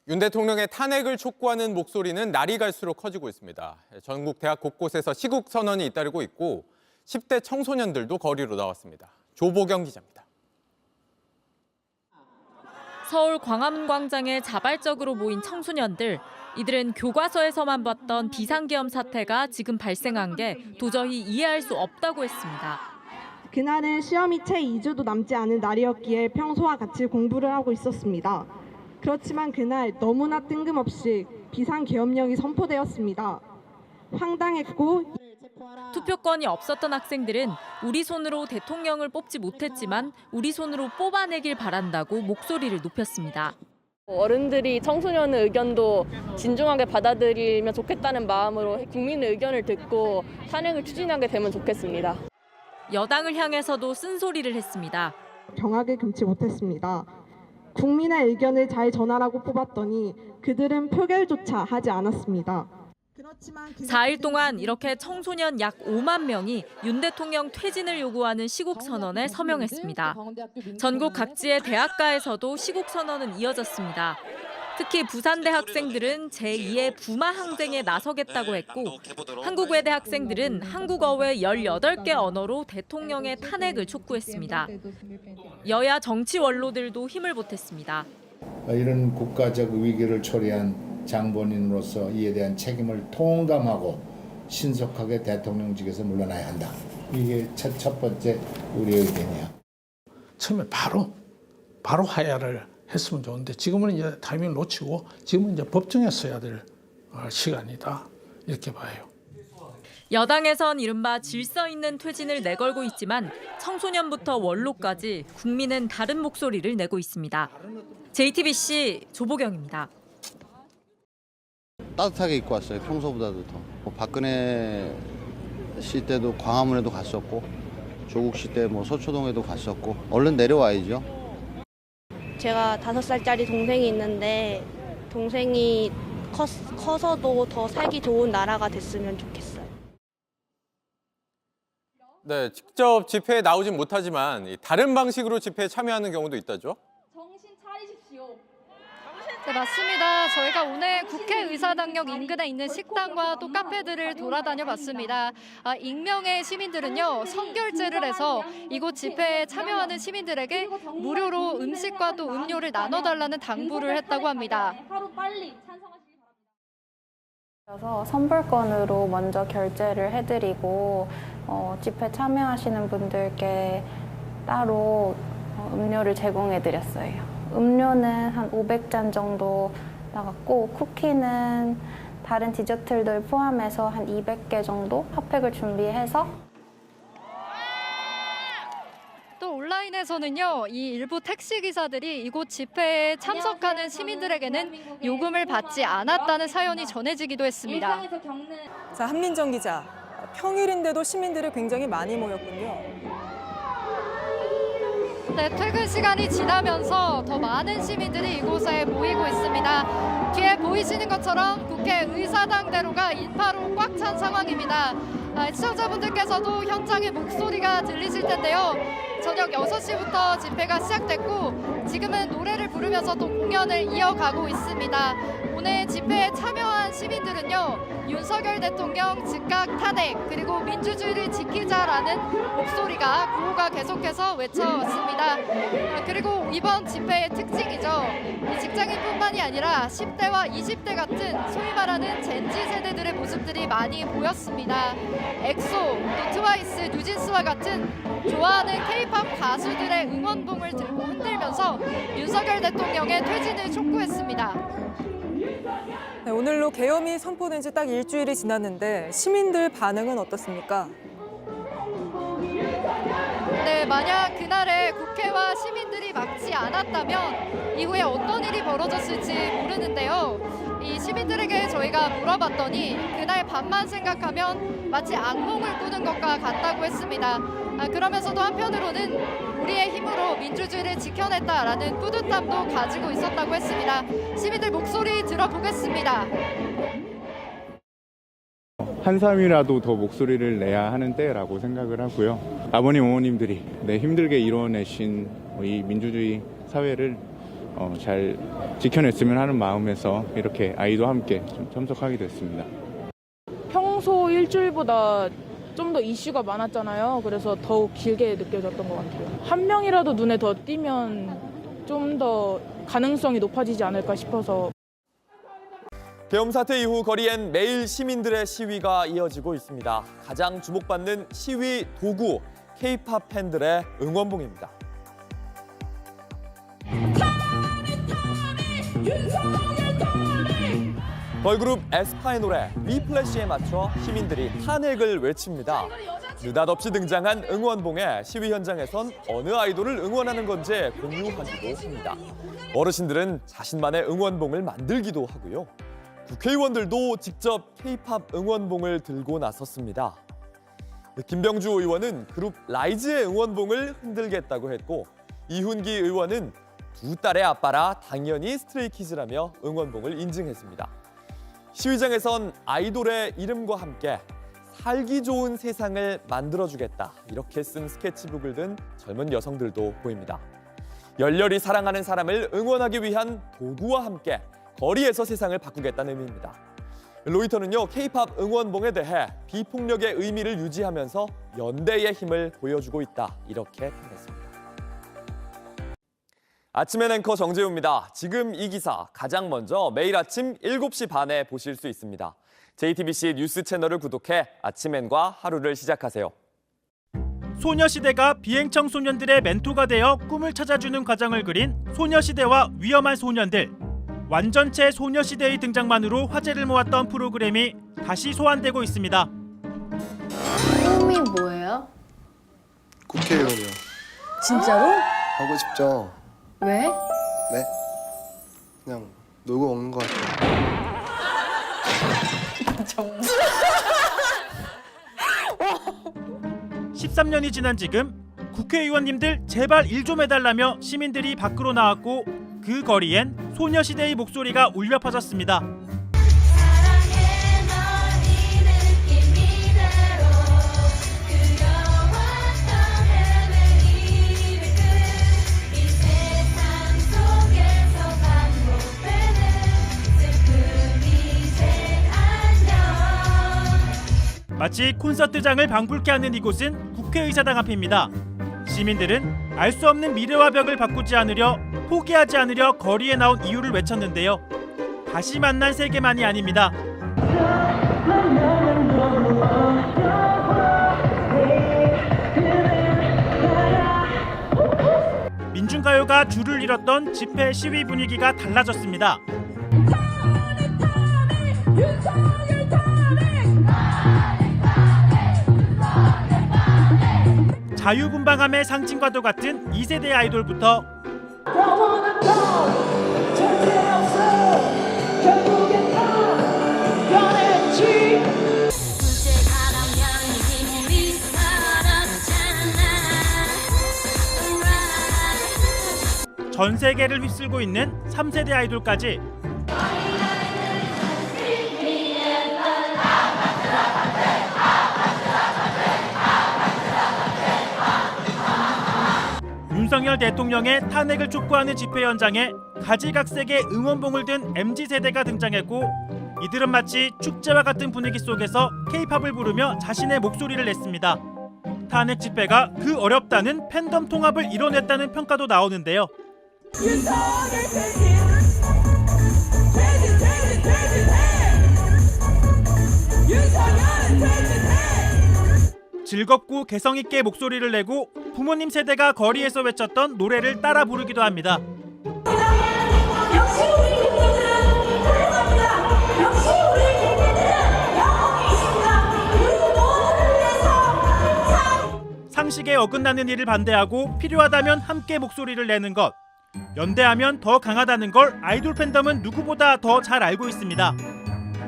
윤 대통령의 탄핵을 촉구하는 목소리는 날이 갈수록 커지고 있습니다. 전국 대학 곳곳에서 시국 선언이 잇따르고 있고 10대 청소년들도 거리로 나왔습니다. 조보경 기자입니다. 서울 광화문광장에 자발적으로 모인 청소년들. 이들은 교과서에서만 봤던 비상계엄 사태가 지금 발생한 게 도저히 이해할 수 없다고 했습니다. 그날은 시험이 채 2주도 남지 않은 날이었기에 평소와 같이 공부를 하고 있었습니다. 그렇지만 그날 너무나 뜬금없이 비상계엄령이 선포되었습니다. 황당했고 투표권이 없었던 학생들은 우리 손으로 대통령을 뽑지 못했지만 우리 손으로 뽑아내길 바란다고 목소리를 높였습니다. 어른들이 청소년의 의견도 진중하게 받아들이면 좋겠다는 마음으로 국민의 의견을 듣고 탄핵을 추진하게 되면 좋겠습니다. 여당을 향해서도 쓴소리를 했습니다. 경악을 금치 못했습니다. 국민의 의견을 잘 전하라고 뽑았더니 그들은 표결조차 하지 않았습니다. 4일 동안 이렇게 청소년 약 5만 명이 윤 대통령 퇴진을 요구하는 시국선언에 서명했습니다. 전국 각지의 대학가에서도 시국선언은 이어졌습니다. 특히 부산대 학생들은 제2의 부마 항쟁에 나서겠다고 했고 한국외대 학생들은 한국어 외 18개 언어로 대통령의 탄핵을 촉구했습니다. 여야 정치 원로들도 힘을 보탰습니다. 이런 국가적 위기를 초래한 장본인으로서 이에 대한 책임을 통감하고 신속하게 대통령직에서 물러나야 한다. 이게 첫 번째 우리의 의견이야. 처음에 바로 하야를 했으면 좋은데 지금은 이제 타이밍을 놓치고 지금은 이제 법정에 서야 될 시간이다 이렇게 봐요. 여당에선 이른바 질서 있는 퇴진을 내걸고 있지만 청소년부터 원로까지 국민은 다른 목소리를 내고 있습니다. JTBC 조보경입니다. 따뜻하게 입고 왔어요. 평소보다도 더. 박근혜 씨 때도 광화문에도 갔었고 조국 씨 때 서초동에도 갔었고 얼른 내려와야죠. 제가 5살짜리 동생이 있는데 동생이 커서도 더 살기 좋은 나라가 됐으면 좋겠어요. 네, 직접 집회에 나오진 못하지만 다른 방식으로 집회에 참여하는 경우도 있다죠? 정신 차리십시오. 네, 맞습니다. 저희가 오늘 국회의사당역 인근에 있는 식당과 또 카페들을 돌아다녀 봤습니다. 익명의 시민들은요, 선결제를 해서 이곳 집회에 참여하는 시민들에게 무료로 음식과 또 음료를 나눠달라는 당부를 했다고 합니다. 하루 빨리 찬성하시기 바랍니다. 그래서 선불권으로 먼저 결제를 해드리고 집회 참여하시는 분들께 따로 음료를 제공해드렸어요. 음료는 한 500잔 정도 나갔고 쿠키는 다른 디저트들 포함해서 한 200개 정도 핫팩을 준비해서 또 온라인에서는요, 이 일부 택시기사들이 이곳 집회에 참석하는 시민들에게는 요금을 받지 않았다는 사연이 전해지기도 했습니다. 자, 한민정 기자, 평일인데도 시민들이 굉장히 많이 모였군요. 네, 퇴근 시간이 지나면서 더 많은 시민들이 이곳에 모이고 있습니다. 뒤에 보이시는 것처럼 국회의사당대로가 인파로 꽉 찬 상황입니다. 시청자분들께서도 현장의 목소리가 들리실 텐데요. 저녁 6시부터 집회가 시작됐고 지금은 노래를 부르면서 또 공연을 이어가고 있습니다. 오늘 집회에 참여한 시민들은요, 윤석열 대통령 즉각 탄핵 그리고 민주주의를 지키자라는 목소리가 구호가 계속해서 외쳐왔습니다. 그리고 이번 집회의 특징이죠. 이 직장인뿐만이 아니라 10대와 20대 같은 소위 말하는 젠지 세대들의 모습들이 많이 보였습니다. 엑소, 또 트와이스, 뉴진스와 같은 좋아하는 K-팝 가수들의 응원봉을 들고 흔들면서 윤석열 대통령의 퇴진을 촉구했습니다. 네, 오늘로 계엄이 선포된 지 딱 일주일이 지났는데 시민들 반응은 어떻습니까? 네, 만약 그날에 국회와 시민들이 막지 않았다면 이후에 어떤 일이 벌어졌을지 모르는데요. 이 시민들에게 저희가 물어봤더니 그날 밤만 생각하면 마치 악몽을 꾸는 것과 같다고 했습니다. 그러면서도 한편으로는 우리의 힘으로 민주주의를 지켜냈다라는 뿌듯함도 가지고 있었다고 했습니다. 시민들 목소리 들어보겠습니다. 한 사람이라도 더 목소리를 내야 하는 때라고 생각을 하고요. 아버님, 어머님들이 힘들게 이뤄내신 이 민주주의 사회를 잘 지켜냈으면 하는 마음에서 이렇게 아이도 함께 좀 참석하게 됐습니다. 평소 일주일보다 좀 더 이슈가 많았잖아요. 그래서 더욱 길게 느껴졌던 것 같아요. 한 명이라도 눈에 더 띄면 좀 더 가능성이 높아지지 않을까 싶어서. 계엄 사태 이후 거리엔 매일 시민들의 시위가 이어지고 있습니다. 가장 주목받는 시위 도구, K-팝 팬들의 응원봉입니다. 걸그룹 에스파의 노래 위플래시에 맞춰 시민들이 탄핵을 외칩니다. 느닷없이 등장한 응원봉에 시위 현장에선 어느 아이돌을 응원하는 건지 공유하기도 합니다. 어르신들은 자신만의 응원봉을 만들기도 하고요. 국회의원들도 직접 K-팝 응원봉을 들고 나섰습니다. 김병주 의원은 그룹 라이즈의 응원봉을 흔들겠다고 했고, 이훈기 의원은 두 딸의 아빠라 당연히 스트레이키즈라며 응원봉을 인증했습니다. 시위장에선 아이돌의 이름과 함께 살기 좋은 세상을 만들어주겠다 이렇게 쓴 스케치북을 든 젊은 여성들도 보입니다. 열렬히 사랑하는 사람을 응원하기 위한 도구와 함께 거리에서 세상을 바꾸겠다는 의미입니다. 로이터는요, K-팝 응원봉에 대해 비폭력의 의미를 유지하면서 연대의 힘을 보여주고 있다 이렇게 평했습니다. 아침엔 앵커 정재우입니다. 지금 이 기사 가장 먼저 매일 아침 7시 반에 보실 수 있습니다. JTBC 뉴스 채널을 구독해 아침엔과 하루를 시작하세요. 소녀시대가 비행청소년들의 멘토가 되어 꿈을 찾아주는 과정을 그린 소녀시대와 위험한 소년들. 완전체 소녀시대의 등장만으로 화제를 모았던 프로그램이 다시 소환되고 있습니다. 꿈이 뭐예요? 국회의원이요. 진짜로? 하고 싶죠. 왜? 네? 그냥 놀고 먹는 것 같아요. 정말? 13년이 지난 지금 국회의원님들 제발 일 좀 해달라며 시민들이 밖으로 나왔고, 그 거리엔 소녀시대의 목소리가 울려 퍼졌습니다. 마치 콘서트장을 방불케 하는 이곳은 국회의사당 앞입니다. 시민들은 알 수 없는 미래와 벽을 바꾸지 않으려, 포기하지 않으려 거리에 나온 이유를 외쳤는데요. 다시 만난 세계만이 아닙니다. 민중가요가 줄을 잃었던 집회 시위 분위기가 달라졌습니다. 자유분방함의 상징과도 같은 2세대 아이돌부터 전 세계를 휩쓸고 있는 3세대 아이돌까지 윤석열 대통령의 탄핵을 촉구하는 집회 현장에 가지각색의 응원봉을 든 MZ세대가 등장했고, 이들은 마치 축제와 같은 분위기 속에서 K-팝을 부르며 자신의 목소리를 냈습니다. 탄핵 집회가 그 어렵다는 팬덤 통합을 이뤄냈다는 평가도 나오는데요. 즐겁고 개성있게 목소리를 내고 부모님 세대가 거리에서 외쳤던 노래를 따라 부르기도 합니다. 상식에 어긋나는 일을 반대하고 필요하다면 함께 목소리를 내는 것. 연대하면 더 강하다는 걸 아이돌 팬덤은 누구보다 더 잘 알고 있습니다.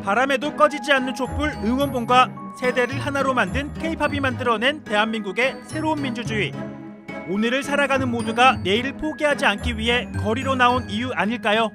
바람에도 꺼지지 않는 촛불 응원봉과 세대를 하나로 만든 K-팝이 만들어낸 대한민국의 새로운 민주주의. 오늘을 살아가는 모두가 내일을 포기하지 않기 위해 거리로 나온 이유 아닐까요?